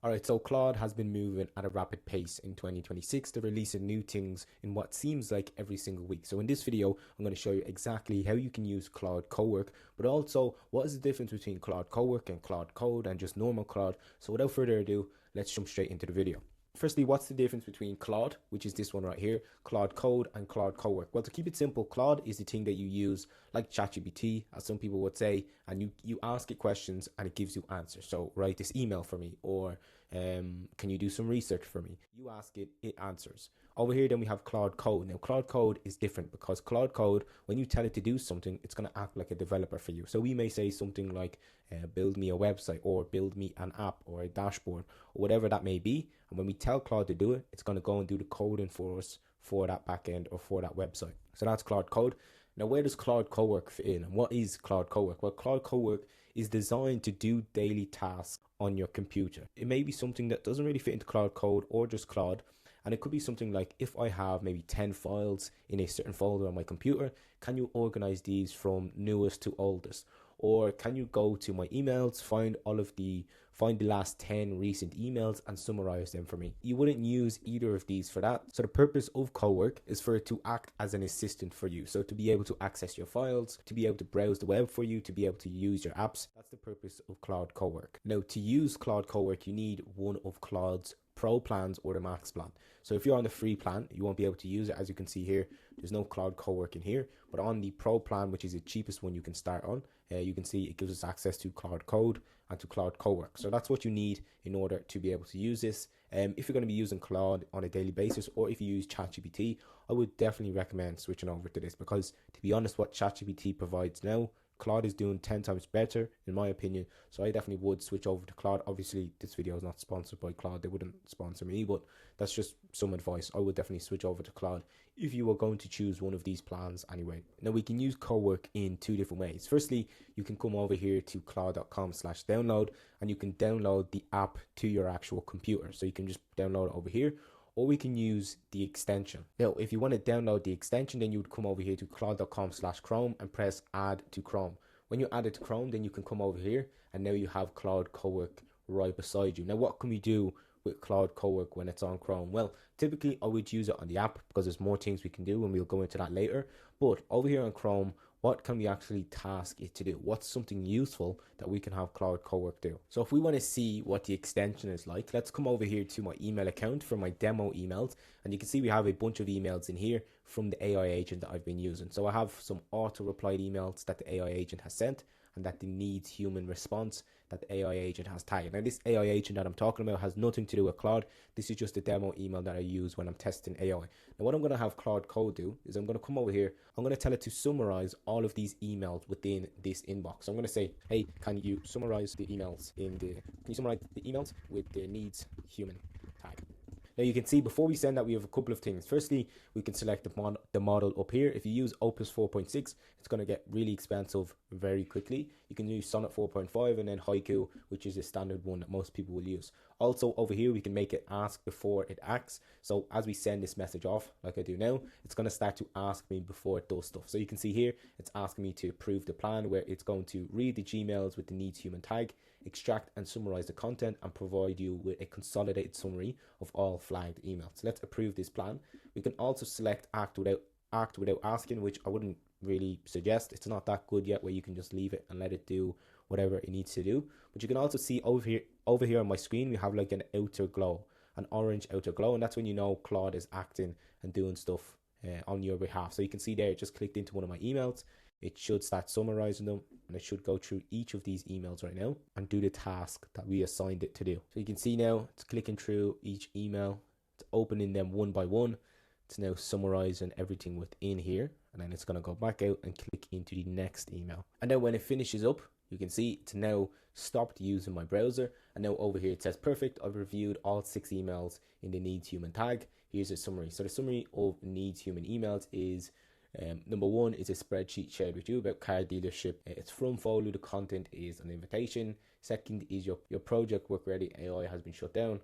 Alright, so Claude has been moving at a rapid pace in 2026. They're releasing new things in what seems like every single week. So in this video, I'm going to show you exactly how you can use Claude Cowork, but also what is the difference between Claude Cowork and Claude Code and just normal Claude. So without further ado, let's jump straight into the video. Firstly, what's the difference between Claude, which is this one right here, Claude Code, and Claude Cowork? Well, to keep it simple, Claude is the thing that you use like ChatGPT, as some people would say, and you ask it questions and it gives you answers. So write this email for me, or can you do some research for me? You ask it, it answers. Over here, then we have Claude Code. Now, Claude Code is different because Claude Code, when you tell it to do something, it's going to act like a developer for you. So we may say something like, build me a website, or build me an app, or a dashboard, or whatever that may be. And when we tell Claude to do it, it's going to go and do the coding for us for that backend or for that website. So that's Claude Code. Now, where does Claude Cowork fit in? And what is Claude Cowork? Well, Claude Cowork is designed to do daily tasks on your computer. It may be something that doesn't really fit into Claude Code or just Claude. And it could be something like, if I have maybe 10 files in a certain folder on my computer, can you organize these from newest to oldest? Or can you go to my emails, find the last 10 recent emails and summarize them for me? You wouldn't use either of these for that. So the purpose of Cowork is for it to act as an assistant for you. So to be able to access your files, to be able to browse the web for you, to be able to use your apps. That's the purpose of Claude Cowork. Now, to use Claude Cowork, you need one of Claude's Pro plans or the Max plan. So if you're on the free plan, you won't be able to use it. As you can see here, there's no Claude Cowork in here, but on the Pro plan, which is the cheapest one you can start on, you can see it gives us access to Claude Code and to Claude Cowork. So that's what you need in order to be able to use this. If you're going to be using Claude on a daily basis, or if you use ChatGPT, I would definitely recommend switching over to this, because to be honest, what ChatGPT provides now, Claude is doing 10 times better, in my opinion. So I definitely would switch over to Claude. Obviously, this video is not sponsored by Claude. They wouldn't sponsor me, but that's just some advice. I would definitely switch over to Claude if you were going to choose one of these plans anyway. Now, we can use Cowork in two different ways. Firstly, you can come over here to claude.com/download, and you can download the app to your actual computer. So you can just download it over here, or we can use the extension. Now, if you want to download the extension, then you would come over here to claude.com/Chrome and press add to Chrome. When you add it to Chrome, then you can come over here, and now you have Claude Cowork right beside you. Now, what can we do with Claude Cowork when it's on Chrome? Well, typically I would use it on the app because there's more things we can do, and we'll go into that later. But over here on Chrome, what can we actually task it to do? What's something useful that we can have Claude Cowork do? So if we want to see what the extension is like, let's come over here to my email account for my demo emails, and you can see we have a bunch of emails in here from the AI agent that I've been using. So I have some auto replied emails that the AI agent has sent, and that the needs human response that the AI agent has tagged. Now, this AI agent that I'm talking about has nothing to do with Claude. This is just a demo email that I use when I'm testing AI. Now, what I'm going to have Claude Code do is I'm going to come over here. I'm going to tell it to summarize all of these emails within this inbox. So I'm going to say, hey, can you summarize the emails with the needs human tag? Now, you can see before we send that, we have a couple of things. Firstly, we can select the model up here. If you use Opus 4.6, it's going to get really expensive very quickly. You can use Sonnet 4.5 and then Haiku, which is a standard one that most people will use. Also, over here, we can make it ask before it acts. So as we send this message off, like I do now, it's going to start to ask me before it does stuff. So you can see here, it's asking me to approve the plan, where it's going to read the Gmails with the needs human tag, extract and summarize the content, and provide you with a consolidated summary of all flagged emails. So let's approve this plan. We can also select act without asking, which I wouldn't really suggest. It's not that good yet, where you can just leave it and let it do whatever it needs to do. But you can also see over here on my screen, we have like an outer glow, an orange outer glow, and that's when you know Claude is acting and doing stuff on your behalf. So you can see there, it just clicked into one of my emails. It should start summarizing them, and it should go through each of these emails right now and do the task that we assigned it to do. So you can see now it's clicking through each email, it's opening them one by one. It's now summarizing everything within here, and then it's going to go back out and click into the next email. And then when it finishes up, you can see it's now stopped using my browser, and now over here it says perfect, I've reviewed all 6 emails in the needs human tag. Here's a summary. So the summary of needs human emails is number 1 is a spreadsheet shared with you about car dealership. It's from follow, the content is an invitation. Second is your project work ready, AI has been shut down.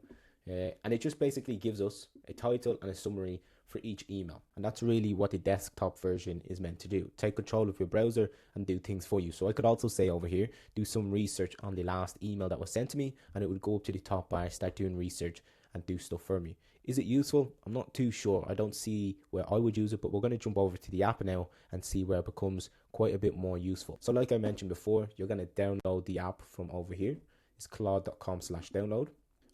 And it just basically gives us a title and a summary for each email. And that's really what the desktop version is meant to do. Take control of your browser and do things for you. So I could also say over here, do some research on the last email that was sent to me, and it would go up to the top bar, start doing research and do stuff for me. Is it useful? I'm not too sure. I don't see where I would use it, but we're going to jump over to the app now and see where it becomes quite a bit more useful. So like I mentioned before, you're going to download the app from over here. It's claude.com/download.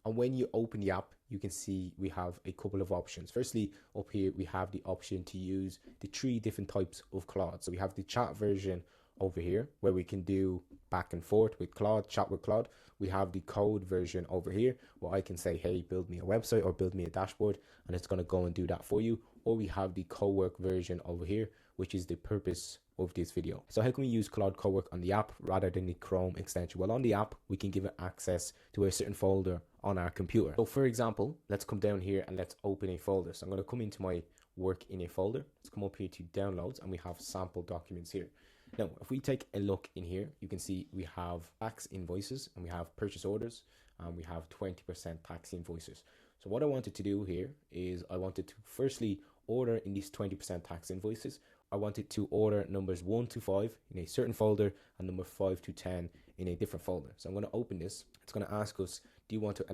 And when you open the app, you can see we have a couple of options. Firstly, up here, we have the option to use the 3 different types of Claude. So we have the chat version over here where we can do back and forth with Claude, chat with Claude. We have the code version over here where I can say, hey, build me a website or build me a dashboard, and it's going to go and do that for you. Or we have the Cowork version over here, which is the purpose of this video. So how can we use Claude Cowork on the app rather than the Chrome extension? Well, on the app, we can give it access to a certain folder on our computer. So for example, let's come down here and let's open a folder. So I'm going to come into my work in a folder. Let's come up here to downloads, and we have sample documents here. Now, if we take a look in here, you can see we have tax invoices and we have purchase orders, and we have 20% tax invoices. So what I wanted to do here is I wanted to firstly order in these 20% tax invoices. I wanted to order numbers 1 to 5 in a certain folder and number 5 to 10 in a different folder. So I'm going to open this. It's going to ask us, do you want to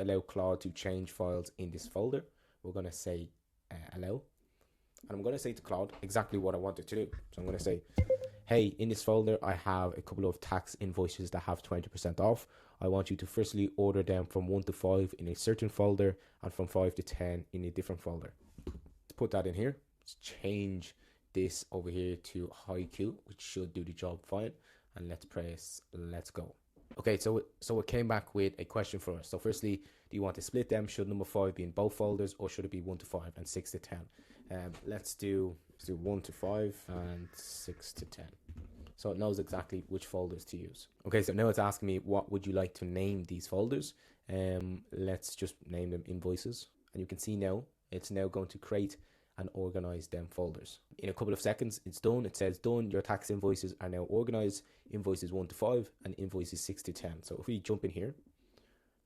allow Claude to change files in this folder? We're going to say allow. And I'm going to say to Claude exactly what I wanted to do. So I'm going to say, hey, in this folder, I have a couple of tax invoices that have 20% off. I want you to firstly order them from 1 to 5 in a certain folder and from 5 to 10 in a different folder. Let's put that in here. Let's change this over here to haiku, which should do the job fine. And let's press let's go. Okay, so it came back with a question for us. So firstly, do you want to split them? Should number 5 be in both folders, or should it be 1 to 5 and 6 to 10? Let's do 1 to 5 and 6 to 10. So it knows exactly which folders to use. Okay, so now it's asking me, what would you like to name these folders? Let's just name them invoices. And you can see now, it's now going to create and organize them folders. In a couple of seconds, it's done. It says done. Your tax invoices are now organized. Invoices 1 to 5 and invoices 6 to 10. So if we jump in here,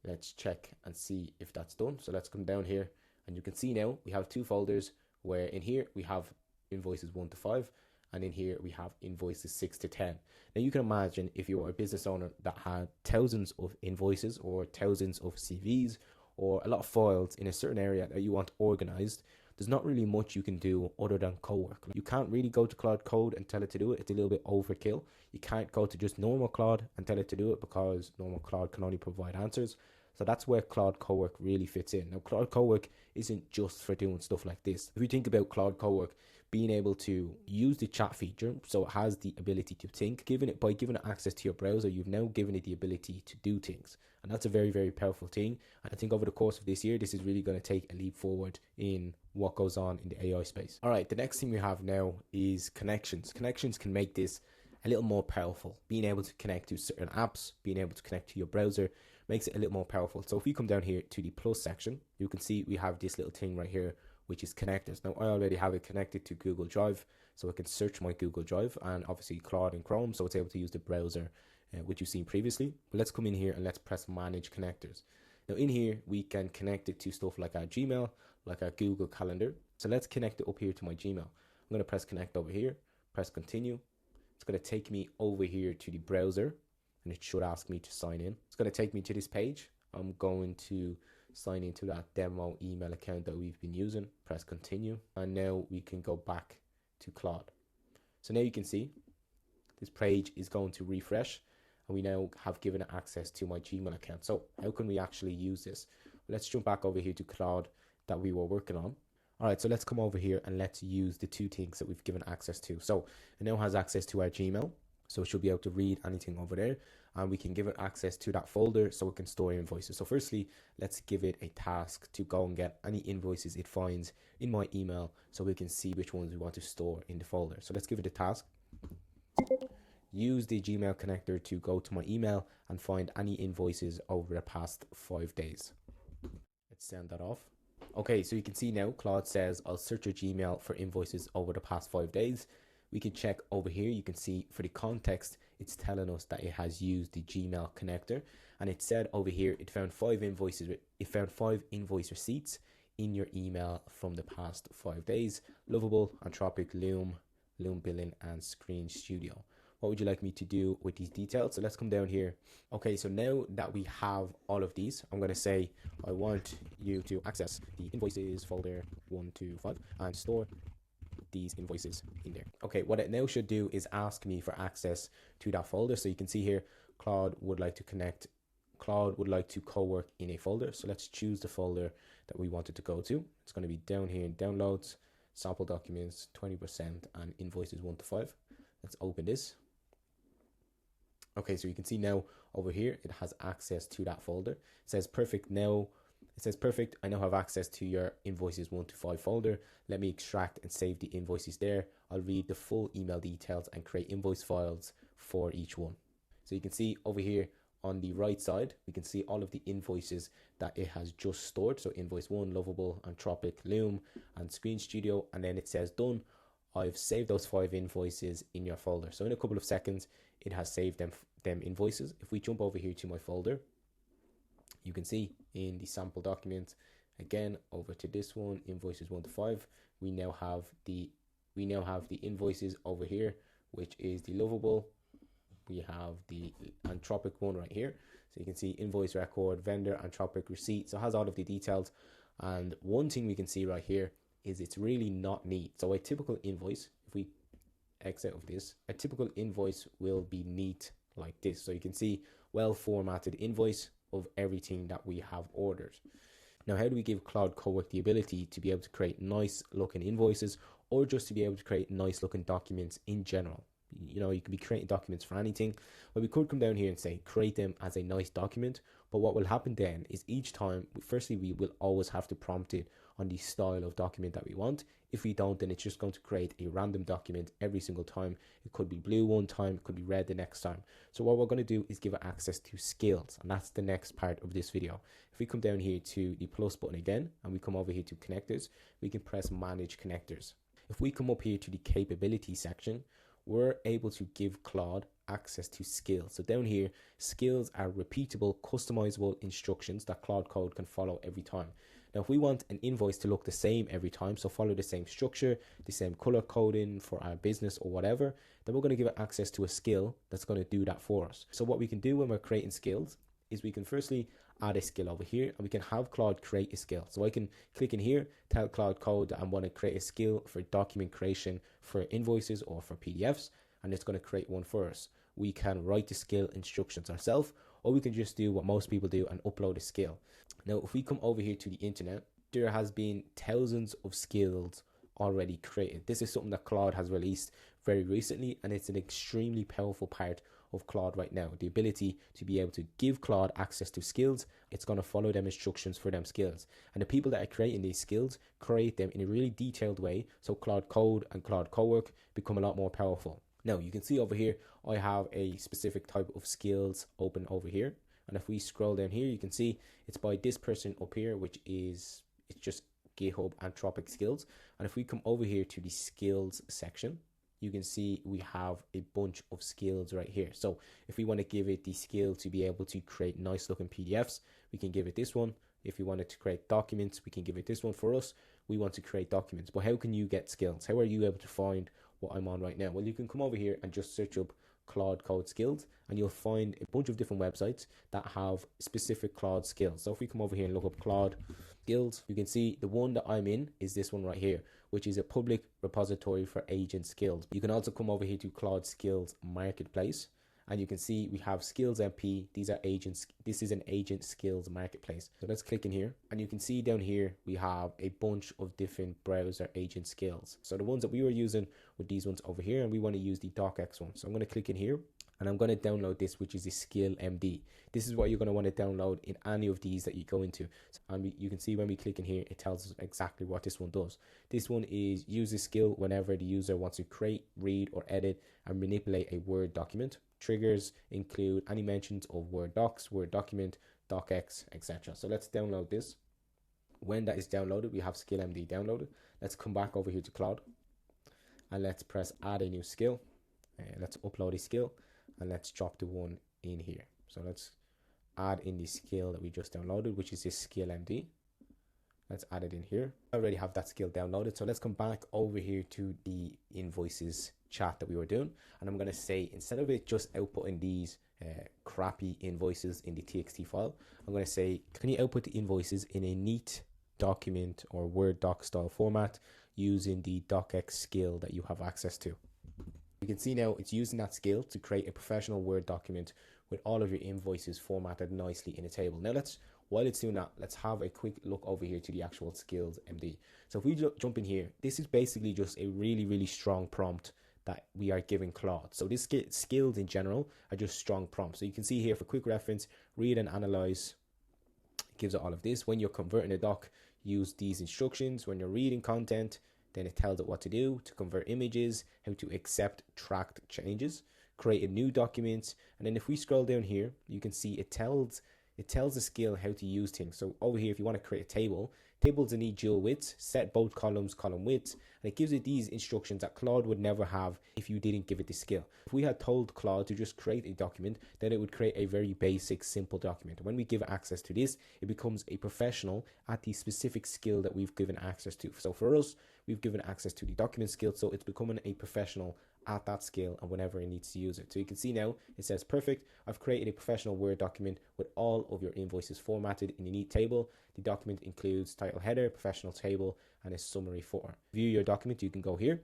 let's check and see if that's done. So let's come down here, and you can see now we have 2 folders where in here we have invoices 1 to 5, and in here we have invoices 6 to 10. Now you can imagine if you were a business owner that had thousands of invoices or thousands of CVs or a lot of files in a certain area that you want organized, there's not really much you can do other than Cowork. You can't really go to Claude Code and tell it to do it. It's a little bit overkill. You can't go to just normal Claude and tell it to do it because normal Claude can only provide answers. So that's where Claude Cowork really fits in. Now, Claude Cowork isn't just for doing stuff like this. If you think about Claude Cowork being able to use the chat feature, so it has the ability to think, by giving it access to your browser, you've now given it the ability to do things. And that's a very, very powerful thing. And I think over the course of this year, this is really going to take a leap forward in what goes on in the AI space. All right, the next thing we have now is connections. Connections can make this a little more powerful. Being able to connect to certain apps, being able to connect to your browser makes it a little more powerful. So if we come down here to the plus section, you can see we have this little thing right here, which is connectors. Now I already have it connected to Google Drive, so I can search my Google Drive, and obviously Claude and Chrome, so it's able to use the browser, which you've seen previously. But let's come in here and let's press manage connectors. Now in here, we can connect it to stuff like our Gmail, like our Google Calendar. So let's connect it up here to my Gmail. I'm going to press connect over here, press continue. It's going to take me over here to the browser, and it should ask me to sign in. It's going to take me to this page. I'm going to sign into that demo email account that we've been using. Press continue, and now we can go back to Claude. So now you can see this page is going to refresh, and we now have given it access to my Gmail account. So how can we actually use this? Let's jump back over here to Claude that we were working on. All right, so let's come over here and let's use the 2 things that we've given access to. So it now has access to our Gmail, so it should be able to read anything over there, and we can give it access to that folder so it can store invoices. So firstly, let's give it a task to go and get any invoices it finds in my email so we can see which ones we want to store in the folder. So let's give it a task. Use the Gmail connector to go to my email and find any invoices over the past 5 days. Let's send that off. Okay, so you can see now Claude says I'll search your Gmail for invoices over the past 5 days. We can check over here. You can see for the context, it's telling us that it has used the Gmail connector, and it said over here it found 5 invoices. It found 5 invoice receipts in your email from the past 5 days. Lovable, Anthropic, Loom Billing, and Screen Studio. What would you like me to do with these details? So let's come down here. Okay, so now that we have all of these, I'm going to say I want you to access the invoices folder 1 to 5 and store these invoices in there. Okay, what it now should do is ask me for access to that folder. So you can see here, Claude would like to Cowork in a folder. So let's choose the folder that we wanted to go to. It's going to be down here in downloads, sample documents, 20%, and invoices 1 to 5. Let's open this. Okay, so you can see now over here, it has access to that folder. It says perfect now. It says perfect. I now have access to your invoices 1 to 5 folder. Let me extract and save the invoices there. I'll read the full email details and create invoice files for each one. So you can see over here on the right side, we can see all of the invoices that it has just stored. So invoice 1, Lovable, Anthropic, Loom, and Screen Studio. And then it says done. I've saved those 5 invoices in your folder. So in a couple of seconds, it has saved them invoices. If we jump over here to my folder, you can see in the sample document, again over to this one, invoices 1 to 5, we now have the invoices over here, which is the Lovable. We have the Anthropic one right here. So you can see invoice record, vendor, Anthropic receipt. So it has all of the details. And one thing we can see right here is it's really not neat. So a typical invoice, if we exit of this, a typical invoice will be neat like this. So you can see well formatted invoice of everything that we have ordered. Now, how do we give Claude Cowork the ability to be able to create nice looking invoices, or just to be able to create nice looking documents in general? You know, you could be creating documents for anything, but we could come down here and say create them as a nice document. But what will happen then is each time, firstly, we will always have to prompt it on the style of document that we want. If we don't, then it's just going to create a random document every single time. It could be blue one time, it could be red the next time. So what we're going to do is give it access to skills, and that's the next part of this video. If we come down here to the plus button again, and we come over here to connectors, we can press manage connectors. If we come up here to the capability section, we're able to give Claude access to skills. So down here, skills are repeatable, customizable instructions that Claude Code can follow every time. Now, if we want an invoice to look the same every time, so follow the same structure, the same color coding for our business or whatever, then we're going to give it access to a skill that's going to do that for us. So what we can do when we're creating skills is we can firstly add a skill over here, and we can have Claude create a skill. So I can click in here, tell Claude Code that I want to create a skill for document creation for invoices or for PDFs, and it's going to create one for us. We can write the skill instructions ourselves, or we can just do what most people do and upload a skill. Now, if we come over here to the internet, there has been thousands of skills already created. This is something that Claude has released very recently, and it's an extremely powerful part of Claude right now. The ability to be able to give Claude access to skills, it's going to follow them instructions for them skills. And the people that are creating these skills create them in a really detailed way, so Claude Code and Claude Cowork become a lot more powerful. Now, you can see over here, I have a specific type of skills open over here. And if we scroll down here, you can see it's by this person up here, which is, it's just GitHub Anthropic skills. And if we come over here to the skills section, you can see we have a bunch of skills right here. So if we want to give it the skill to be able to create nice looking PDFs, we can give it this one. If we wanted to create documents, we can give it this one. For us, we want to create documents. But how can you get skills? How are you able to find what I'm on right now? Well, you can come over here and just search up Claude Code skills, and you'll find a bunch of different websites that have specific Claude skills. So if we come over here and look up Claude skills, you can see the one that I'm in is this one right here, which is a public repository for agent skills. You can also come over here to Claude Skills Marketplace, and you can see we have Skills MP. These are agents. This is an agent skills marketplace. So let's click in here, and you can see down here we have a bunch of different browser agent skills. So the ones that we were using with these ones over here, and we want to use the docx one. So I'm going to click in here, and I'm going to download this, which is a skill MD. This is what you're going to want to download in any of these that you go into. And you can see when we click in here, it tells us exactly what this one does. This one is use this skill whenever the user wants to create, read, or edit and manipulate a Word document. Triggers include any mentions of Word docs, Word document, docx, etc. So let's download this. When that is downloaded, we have skill MD downloaded. Let's come back over here to Claude, and let's press add a new skill. Let's upload a skill, and let's drop the one in here. So let's add in the skill that we just downloaded, which is this skill MD. Let's add it in here. I already have that skill downloaded. So let's come back over here to the invoices chat that we were doing. And I'm going to say, instead of it just outputting these crappy invoices in the txt file, I'm going to say, can you output the invoices in a neat document or Word doc style format using the docx skill that you have access to? You can see now it's using that skill to create a professional Word document with all of your invoices formatted nicely in a table. Now while it's doing that, let's have a quick look over here to the actual skills MD. So if we jump in here, this is basically just a really strong prompt that we are giving Claude. So this skills in general are just strong prompts. So you can see here, for quick reference, read and analyze, it gives it all of this. When you're converting a doc, use these instructions. When you're reading content, then it tells it what to do to convert images, how to accept tracked changes, create a new document. And then if we scroll down here, you can see it tells the skill how to use things. So over here, if you want to create a table, tables need dual widths, set both columns column widths, and it gives it these instructions that Claude would never have if you didn't give it the skill. If we had told Claude to just create a document, then it would create a very basic, simple document. When we give access to this, it becomes a professional at the specific skill that we've given access to. So for us, we've given access to the document skill, so it's becoming a professional at that skill and whenever it needs to use it. So you can see now it says, perfect, I've created a professional Word document with all of your invoices formatted in a neat table. The document includes title header, professional table, and a summary footer. View your document, you can go here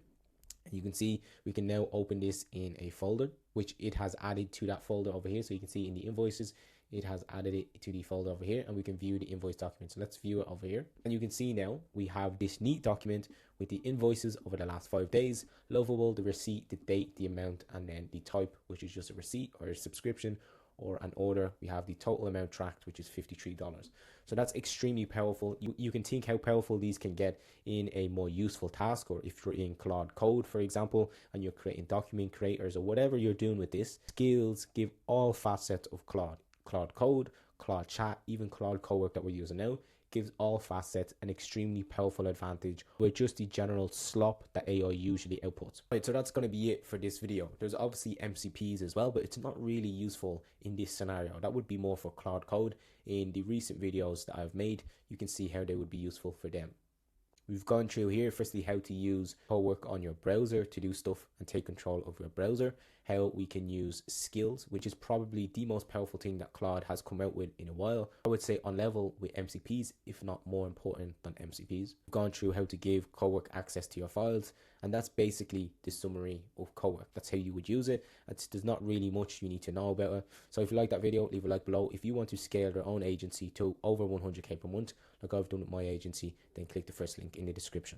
and you can see we can now open this in a folder, which it has added to that folder over here. So you can see in the invoices, it has added it to the folder over here, and we can view the invoice document. So let's view it over here. And you can see now we have this neat document with the invoices over the last 5 days, lovable, the receipt, the date, the amount, and then the type, which is just a receipt or a subscription or an order. We have the total amount tracked, which is $53. So that's extremely powerful. You can think how powerful these can get in a more useful task, or if you're in Claude Code, for example, and you're creating document creators or whatever you're doing with this. Skills give all facets of Claude Code, Claude Chat, even Claude Cowork that we're using now, gives all facets an extremely powerful advantage with just the general slop that AI usually outputs. Right, so that's going to be it for this video. There's obviously MCPs as well, but it's not really useful in this scenario. That would be more for Claude Code. In the recent videos that I've made, you can see how they would be useful for them. We've gone through here, firstly, how to use Cowork on your browser to do stuff and take control of your browser, how we can use skills, which is probably the most powerful thing that Claude has come out with in a while. I would say on level with MCPs, if not more important than MCPs. We've gone through how to give Cowork access to your files, and that's basically the summary of Cowork. That's how you would use it. There's not really much you need to know about it. So if you like that video, leave a like below. If you want to scale your own agency to over 100k per month, like I've done with my agency, then click the first link in the description.